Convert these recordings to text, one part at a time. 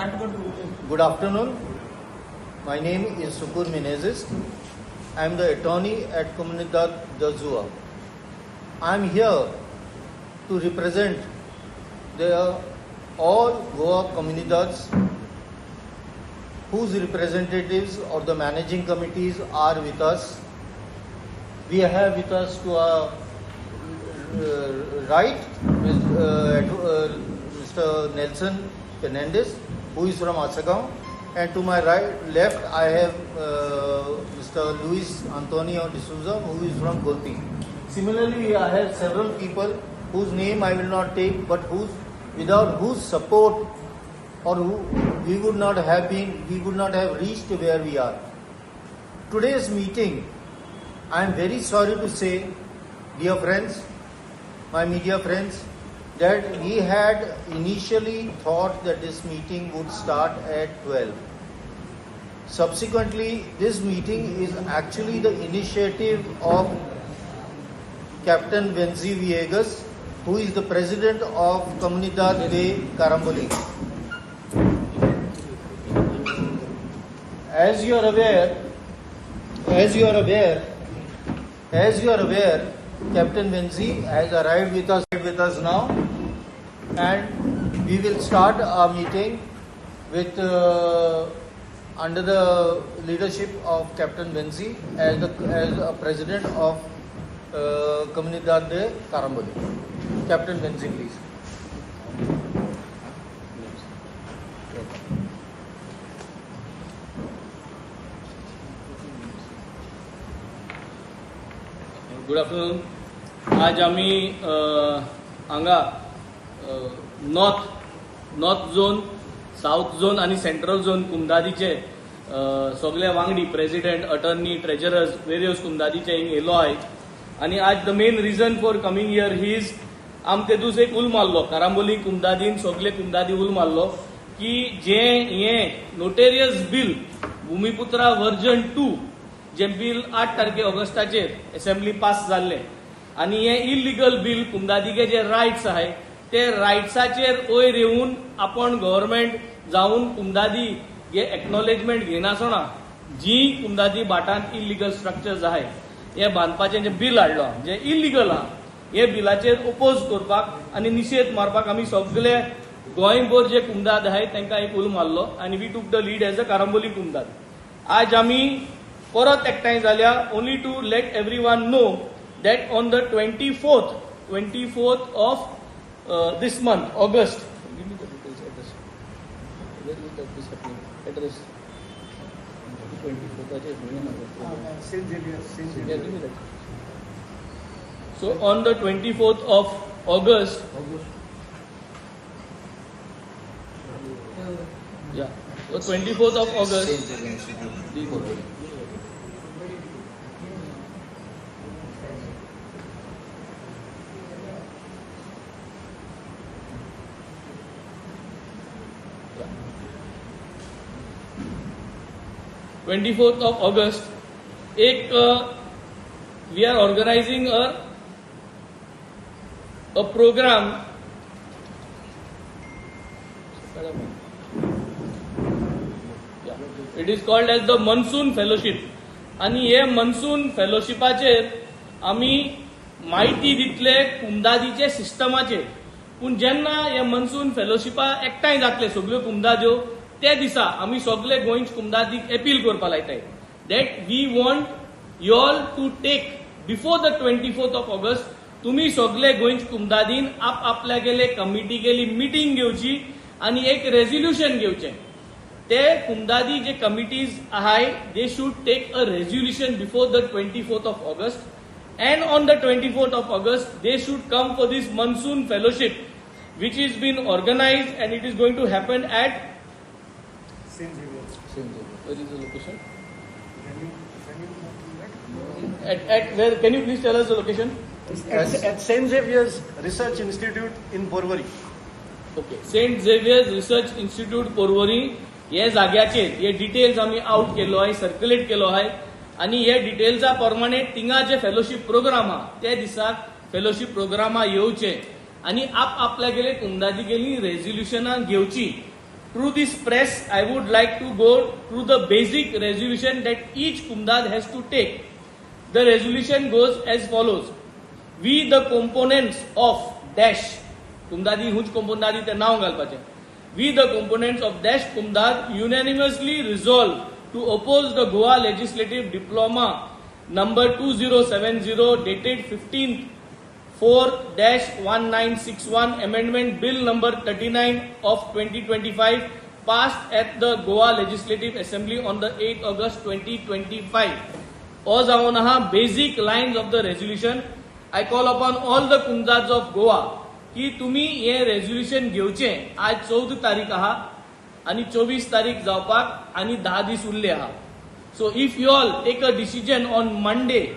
Good afternoon. My name is Sukur Menezes. I am the attorney at Comunidad de Zua. I am here to represent all Goa comunidades whose representatives or the managing committees are with us. We have with us to our right Mr. Nelson Fernandez, who is from Asagaon, and to my left I have Mr. Luis Antonio D'Souza, who is from Golpi. Similarly, I have several people whose name I will not take, but without whose support or we would not have reached where we are. Today's meeting, I am very sorry to say, dear friends, my media friends, that we had initially thought that this meeting would start at 12. Subsequently, this meeting is actually the initiative of Captain Venzi Villegas, who is the president of Comunidad de Caramboli. As you are aware, Captain Venzi has arrived with us now, and we will start our meeting with under the leadership of Captain Venzi as a president of Comunidad de Caramboli. Captain Venzi, please. Good afternoon. आज आम्ही हांगा north zone, south zone आणि central zone कुमदादीचे सगळे वांगडी president, attorney, treasurers, various कुमदादीचे हिंग येलो आहे. आणि आज the main reason for coming here is आम तेतूस एक उल मारलो, कारांबोली कुमदादीन सगळे कुमदादी उल मारलो की जे हे नोटेरियस बिल भूमिपुत्रा वर्जन 2 जे बिल 8 तारखे ऑगस्टाचेर असेंब्ली पास जाल्ले, आणि हे इलिगल बिल कुमदादीचे जे रायट्स आहे ते रायट्साचेर वयर येऊन आपण गव्हर्नमेंट जाऊन कुमदादी हे एक्नॉलेजमेंट घेनासतना जी कुमदादी बाटांत इलिगल स्ट्रक्चर्स आहे हे बांदपाचें जे बिल हाडलो जे इलिगल आहा, हे बिलाचेर ओपोज करपाक आणि निषेध मारपाक आमी सगळे गोंयभर जे कुमदाद आहे तांकां एक उलो मारलो, आणि we took the lead as a Carambolim कुमदाद. आज आमी परत एकठांय जाल्या only to let everyone know that on the 24th of this month, August. Give me the details address. Where is this happening? Address. 24th. Saint Xavier. Give me that. So on the 24th of August. Yeah. So 24th of August. 24th of August, we are organizing a program. It is called as the Monsoon Fellowship. आणि हे monsoon फेलोशिपाचेर आमी माहिती दितले कुमदादीचे सिस्टमाचेर. पूण जेन्ना हे monsoon फेलोशिपा एकठांय जातले सगळ्यो कुमदाद्यो, त्या दिसा आमी सगळे गोंयचे कुमदादीक अपील करपा लायताय that we want you all to take before the 24th of August. तुम्ही सगळे गोंयचे कुमदादीन आपल्या गेले कमिटी गेली मिटींग घेवची आणि एक रेझोल्युशन घेवचें. ते कुमदादी जे कमिटीज आहाय they should take a resolution before the 24th of August, and on the 24th of August they should come for this monsoon fellowship which is been organized, and it is going to happen at Saint Xavier. Where is the location? At where? Can you please tell us the location? At Saint Xavier's Research Institute in Porvorim. Okay. Saint Xavier's Research Institute Porvorim हे जाग्याचेर हे details आमी out केलो आहे, circulate केलो आहे, आणि हे डिटेल्सा प्रमाणे थिंगा जे fellowship programme आहा त्या दिसाक फेलोशिप प्रोग्रामा येवचे आणि आपल्या गेले कुमदादी गेली रेझोल्युशनां घेवची through this press, I would like to go through the basic resolution that each Kumdad has to take. The resolution goes as follows. We the components of dash, Kumdadi huch componenti te naw galpache. We the components of dash Kumdad unanimously resolve to oppose the Goa Legislative Diploma number 2070 dated 15th 4-1961 Amendment Bill number 39 of 2025 passed at the Goa Legislative Assembly on the 8th August 2025. As our basic lines of the resolution, I call upon all the Kumdads of Goa की तुम्ही हे resolution घेवचे. आज 14 तारीख आहा आणि 24 तारीख जावपाक आणि 10 दीस उरले आहा. So if you all take a decision on Monday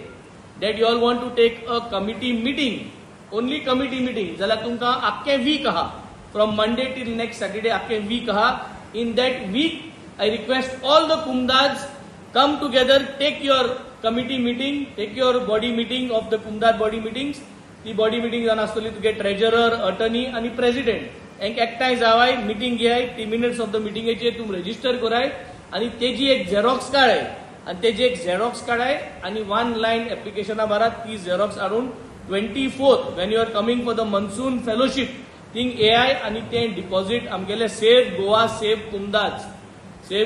that you all want to take a committee meeting, only committee meeting, जाल्यार तुमकां आख्खे वीक आहा, from Monday till next Saturday आख्खे वीक आहा. In that week, I request all the Kumdads come together, take your committee meeting, take your body meeting of the Kumdad body meetings. ती body meeting जावन आसतली तुगे treasurer, attorney आणि president हेंक एकठांय जावाय, meeting घेयाय, 3 minutes of the मिटींगेचेर तुम register कराय आणि तेजी एक झेरॉक्स काढाय आणि तेजी एक झेरॉक्स काढाय आणि 1 लाइन एप्लिकेशना बारात ती झेरॉक्स हाडून 24th when you are coming for the monsoon fellowship thing AI आणि ते डिपॉझिट आमगेले सेव गोवा सेव कुमदाज, सेव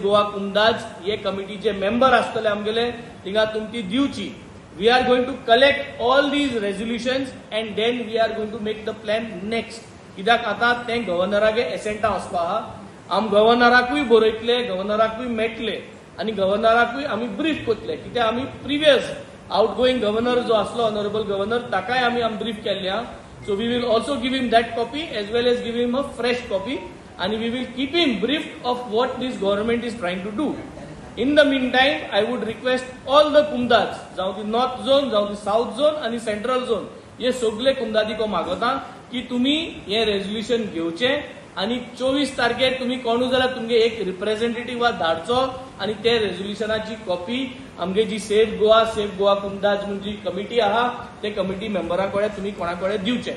गोवा कुमदाज हे कमिटीचे मेंबर आसतले आमगेले, थिंगा तुमची दिवची. We are going to collect all these resolutions and then we are going to make the plan next. कित्याक आतां तें गव्हर्नरागे एसेंटा वचपा आहा. आम गव्हर्नराकूय बरयतले, गव्हर्नराकूय मेळटले आणि गव्हर्नराकूय आमी ब्रीफ करतले. कित्याक आमी प्रिवियस आउटगोईंग गव्हर्नर जो आसलो ऑनरेबल गव्हर्नर ताकाय आमी ब्रीफ केल्ले आहा. So we will also give him that copy as well as give him a fresh copy and we will keep him briefed of what this government is trying to do. In the meantime, I would request all the Kumdads, जावं ती north zone, जावं ती south zone आणि central zone, हे सगळे कुमदादी को मागता की तुम्ही हे रेझोल्युशन घेवचे आणि 24 तारखेर तुम्ही कोणू जाल्यार तुमगे एक रिप्रेझेंटेटिव्ह धाडचो आणि ते रेझोल्युशनाची कॉपी आमगे जी सेफ गोवा कुमदाद जी कमिटी आहा ते कमिटी मेंबरां कडेन तुम्ही कोणा कडेन दिवचे.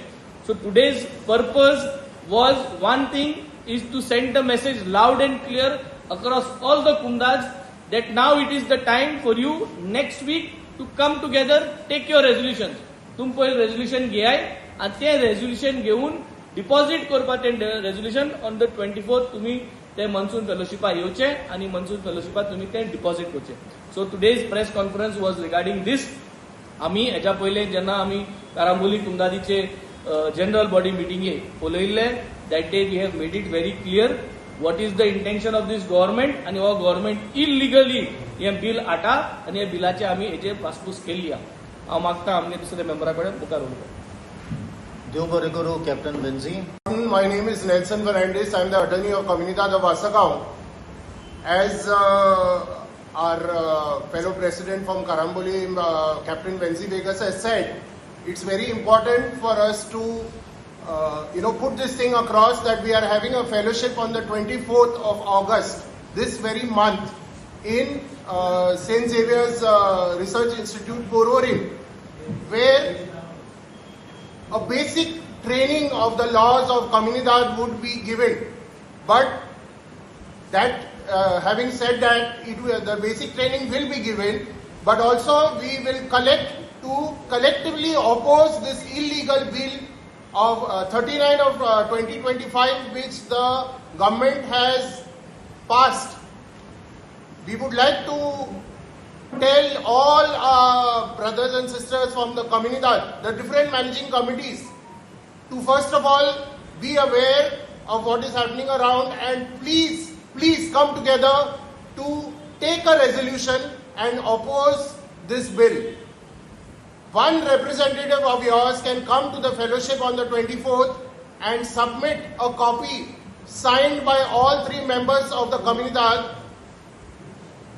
So today's purpose was one thing is to send the message loud and clear across all the Kumdads that now it is the time for you next week to come together, take your resolutions. तुम पहिले resolution घेयाय आणि ते resolution घेऊन deposit करपा ते resolution on the 24th तुम्ही ते monsoon फेलोशिपा येवचे आणि मनसून फेलोशिपा तुम्ही ते डिपॉझिट करचे. So today's press conference was regarding this. आम्ही हेच्या पहिले जेन्ना आम्ही कारांबोली कुमदादीचे जनरल बॉडी मिटिंगे पळयल्ले, that day we have made it very clear what is the intention of this government and our government illegally हे बिल आटा आणि या बिलाचे आम्ही हेचे पासपूस केली. हांव मागता आमगे दुसरे मेंबरा कडेन मुखार उलोवपाक. देव बरें करूं captain बेन्झी. My name is Nelson Fernandez. I am the attorney of Comunidad of Asagaon. As our fellow president from Karamboli, Captain Benzi Vegas has said, it's very important for us to put this thing across that we are having a fellowship on the 24th of August, this very month, in St. Xavier's Research Institute, Pororim, where a basic training of the laws of Comunidad would be given. But that, having said that, the basic training will be given, but also we will collectively oppose this illegal bill of 39 of 2025 which the government has passed. We would like to tell all our brothers and sisters from the Comunidad, the different managing committees, to first of all be aware of what is happening around and please come together to take a resolution and oppose this bill. One representative of yours can come to the fellowship on the 24th and submit a copy signed by all 3 members of the Comunidad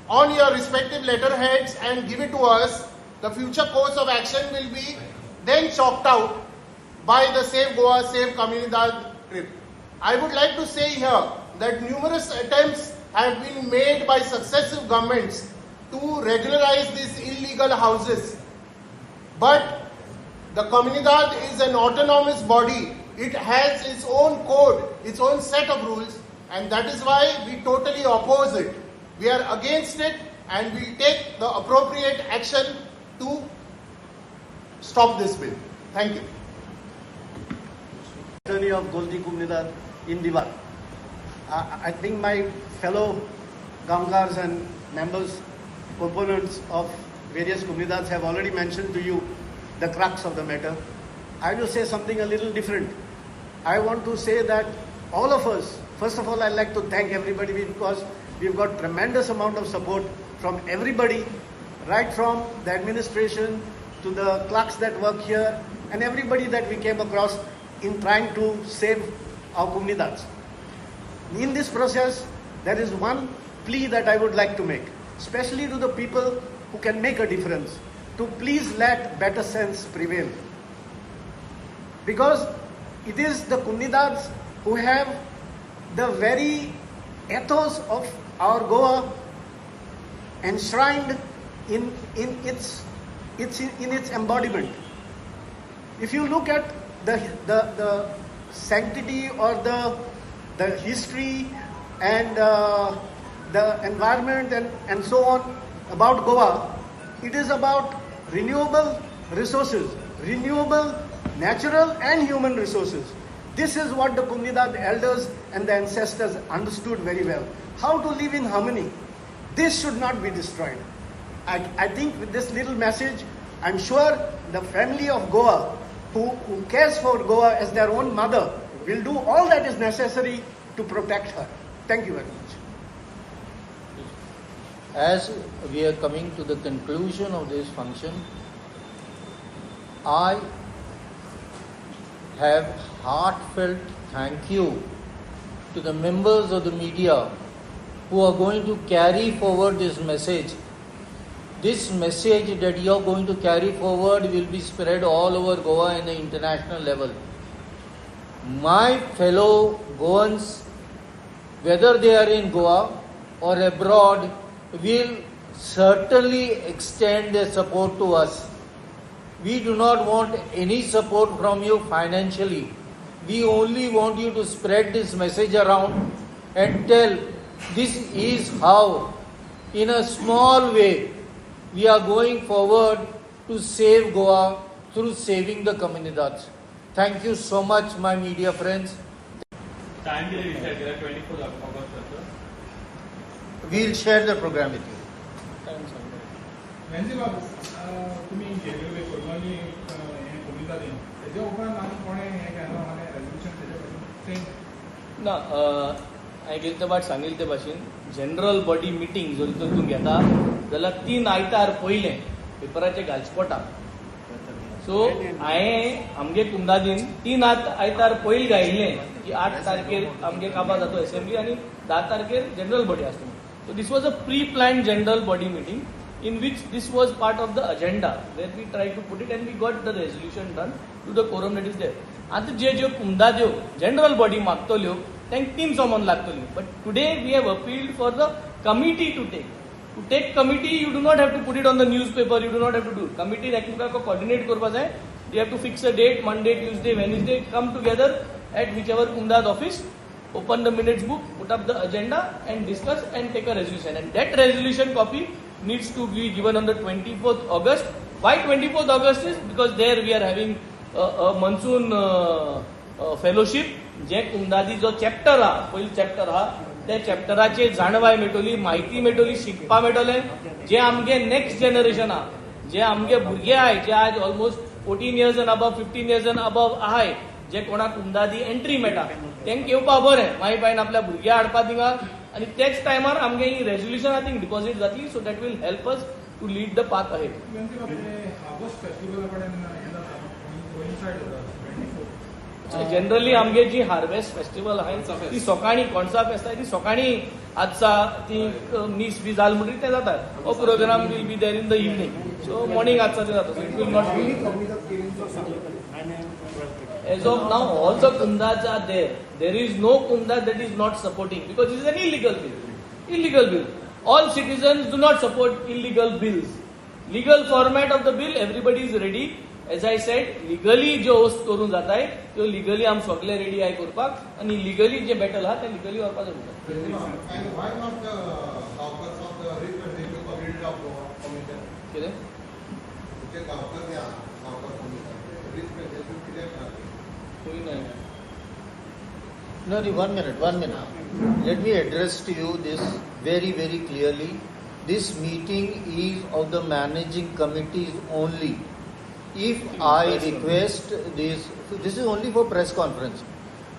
on your respective letterheads and give it to us. The future course of action will be then chalked out by the Save Goa, Save Comunidad trip. I would like to say here that numerous attempts have been made by successive governments to regularize these illegal houses. But the Comunidad is an autonomous body. It has its own code, its own set of rules, and that is why we totally oppose it. We are against it, and we take the appropriate action to stop this bill. Thank you. Attorney of Goldi Kumnidad in Diwar. I think my fellow Gamgars and members, proponents of various Kumnidads have already mentioned to you the crux of the matter. I will say something a little different. I want to say that all of us, first of all, I'd like to thank everybody because we've got tremendous amount of support from everybody, right from the administration to the clerks that work here and everybody that we came across in trying to save our Kumnidads. In this process, there is one plea that I would like to make, especially to the people who can make a difference, to please let better sense prevail. Because it is the Kumnidads who have the very ethos of our Goa enshrined in its embodiment. If you look at the sanctity or the history and the environment and so on about Goa, it is about renewable resources, renewable natural and human resources. This is what the Kumnidad elders and the ancestors understood very well. How to live in harmony. This should not be destroyed. I think with this little message, I'm sure the family of Goa, who cares for Goa as their own mother, will do all that is necessary to protect her. Thank you very much. As we are coming to the conclusion of this function, I have heartfelt thank you to the members of the media who are going to carry forward this message. This message that you are going to carry forward will be spread all over Goa in the international level. My fellow Goans, whether they are in Goa or abroad, will certainly extend their support to us. We do not want any support from you financially. We only want you to spread this message around and tell this is how, in a small way, we are going forward to save Goa through saving the Kumnidads. Thank you so much, my media friends. Time decide 24 August. We'll share the program with you. Vensi बाबू तुम्ही वेगवेगळे कोरोनानी हे कोविडा दिन त्याच्या उपरांत आनी कोणे हे केलो माने resolution त्याच्या पासून ना हांवें गेले ते फावट सांगिल्ले ते भाशेन जनरल बॉडी मिटींग जर तर तूं घेता जाल्यार 3 आयतार पयले पेपराचेर घालचे पडटा. सो हांवें आमगे कुंदादीन 3 आयतार पयलीं घायिल्लें की 8 तारखेर आमगे काबार जाता असेंब्ली आनी 10 तारखेर जनरल बॉडी आसता. So this was a pre planned general body meeting in which this was part of the agenda where we tried to put it and we got the resolution done to the quorum that is there. And जे कुमदाद्यो general body मागतल्यो तांकां 3 समन लागतली. But today we have appealed for the committee to take. To take committee, you do not have to put it on the newspaper, you do not have to do. Committee एकमेकांक coordinate करपा जाय. They have to fix a date, Monday, Tuesday, Wednesday, come together at whichever Kumdad office, open the minutes book, put up the agenda and discuss and take a resolution. And that resolution copy needs to be given on the 24th August. Why 24th August is because there we are having a monsoon fellowship. जे कुंदादी जो chapter हा पयली chapter हा त्या चॅप्टराचे जाणवाय मेळटली, माहिती मेळटली, शिकपा मेळटले. जे आमगे नेक्स्ट जनरेशन हा, जे आमगे भुरगे आहाय जे आज almost 14 years and above, 15 years and above आहाय, जे कोणाक कुंदादी एंट्री मेळटा तेंक येवपा बरें मागीर बायन आपल्या भुरग्या हाडपा थिंगा. आणि त्याच टायमार आमगे ही रेजोल्युशन आय थिंक डिपॉझिट जातली. So that will help us to lead the path ahead. Vency Babu August festival कडेन हे जाता कोइन्साइड जाता 24. जनरली आमगे जी हार्वेस्ट फेस्टिवल आहाय ती सकाळी कोणसा फेस्त आहाय ती सकाळी आजचा ती मीस बी जाल म्हणटरी ते जाता. हो programme will be there in the evening. So morning आजचा ते जाता. So it will not be as of now all the Kumdads are there. There is no Kumdad that is not supporting because it is an illegal bill. Illegal bill. All citizens do not support illegal bills. Legal format of the bill, everybody is ready. As I said legally ज्यो host करून जाताय त्यो legally आम सगळे ready I करपाक आणि legally जे battle आहा ते लिगली व्हरपाचो And why not the caucus of the representative community of commission? कितें जे caucus या caucus commission, representative कित्याक ना? खंय नाही No, no, 1 minute, 1 minute. Let me address to you this very, very clearly. This meeting is of the managing committees only. If I request this is only for press conference.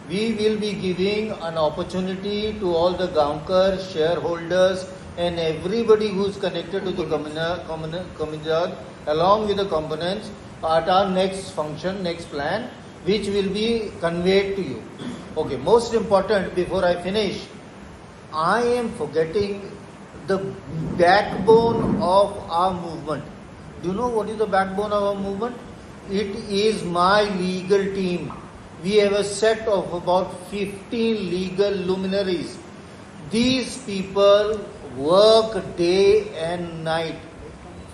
We will be giving an opportunity to all the Gamkar shareholders and everybody who is connected to the community along with the components at our next function, next plan, which will be conveyed to you. Okay, most important before I finish, I am forgetting the backbone of our movement. Do you know what is the backbone of our movement? It is my legal team. We have a set of about 15 legal luminaries. These people work day and night,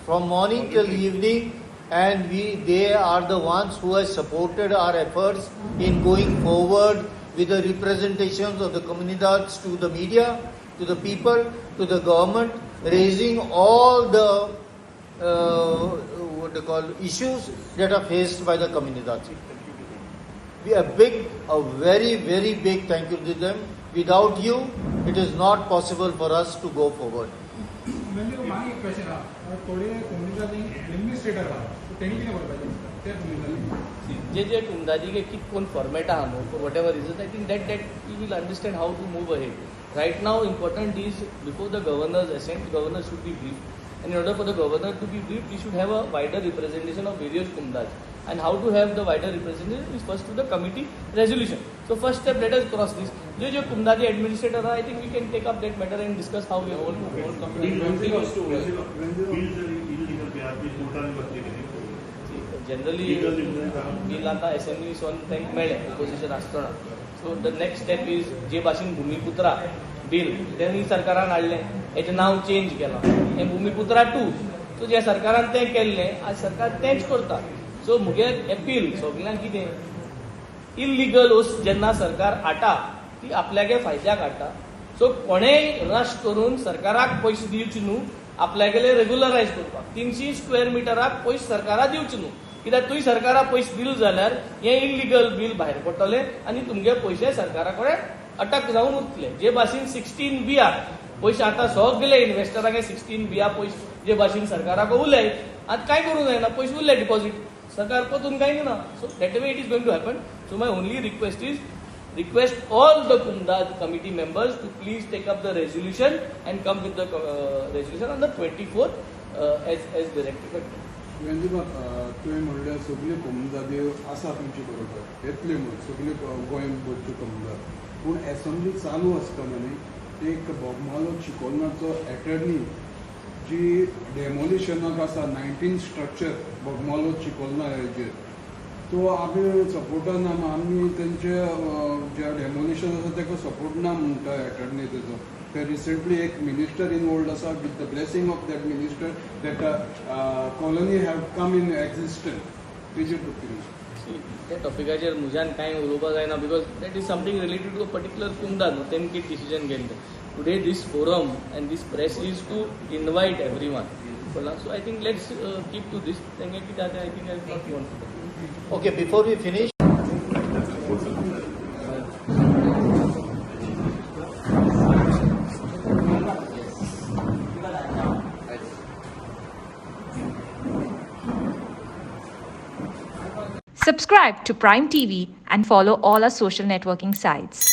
from morning till evening, and they are the ones who have supported our efforts in going forward with the representations of the comunidades to the media, to the people, to the government, raising all the issues that are faced by the comunidades. A very, very big thank you to them. Without you, it is not possible for us to go forward. म्हणजे मागे एक question आहा थोडे कम्युनिटीचे administrator आहा सो तेणी कितें करपाचें ते कम्युनिटी जे कुंदाजी कित कोण फॉर्मेट आहा न्हू for whatever reason I think that you will understand how to move ahead right now important is before the governor's assent governor should be brief and in order for the governor to be briefed, he should have a wider representation of various kumdas. And how to have the wider representation is first to the committee resolution. So first step, let us cross this. जो kumdadi administrator are, I think we can take up that matter and discuss how we whole committee continues to work. Generally, bill आता assembly सोन tank मेळे opposition असताना. So the next step is जे भाशेन भूमिपुत्रा bill त्यांनी सरकारान हाडलें हेचें नांव change केलां हें भूमिपुत्रा 2 सो ज्या सरकारान तें केल्लें आज सरकार तेंच करता सो मुगे अपील सगळ्यांक कितें इल्लिगल वस्त जेन्ना सरकार हाडटा ती आपल्यागे फायद्याक हाडटा सो कोणेय रश करून सरकाराक पयशे दिवचे न्हू आपल्यागेले रेग्युलरायज करपाक 300 स्क्वेअर मिटराक पयशे सरकाराक दिवचे न्हू कित्याक तुवें सरकाराक पयशे दिले जाल्यार हें इल्लिगल बील भायर पडटलें आनी तुमगे पयशे सरकारा कडेन अटक जावन उरतले जे भाशेन 16 बिया पयशे आतां सगळे इन्व्हेस्टरांक 16 बिया पयशे जे भाशेन सरकाराक उरले आतां काय करूं जायना पयशे उरले डिपॉझिट सरकार परतून कांय ना so that way it is going to happen so my only request is request all the Kumdad committee members to please take up the resolution and come with the resolution on the 24th as directed. तुवें म्हणल्यार सगळ्यो community आसा तुमचे बरोबर येतल्यो म्हूण सगळ्यो गोंयभरच्यो community पूण assembly चालू आसतना न्ही एक बोगमालो चिकोलनाचो एटर्नी जी डेमोलिशनाक आसा 19 स्ट्रक्चर बोगमालो चिकोलना हेजेर तो आमी सपोर्टा ना आमी तेंचे जे डेमोलिशन आसा ताका सपोर्ट ना म्हणटा एटर्नी तेजो ते रिसेंटली एक मिनिस्टर इनवॉल्ड आसा with the blessing of that minister that colony have come in existence तेजेर त्या टॉपिकाचेर म्हज्यान कांय उलोवपाक जायना because that is something related to a particular कुंदाद न्हू तेमी कितें डिसिजन घेतलें today this forum and this press is to invite every one so I think let's keep to this तेंगे कितें जाता I think I not want Okay, before we finish, Subscribe to Prime TV and follow all our social networking sites.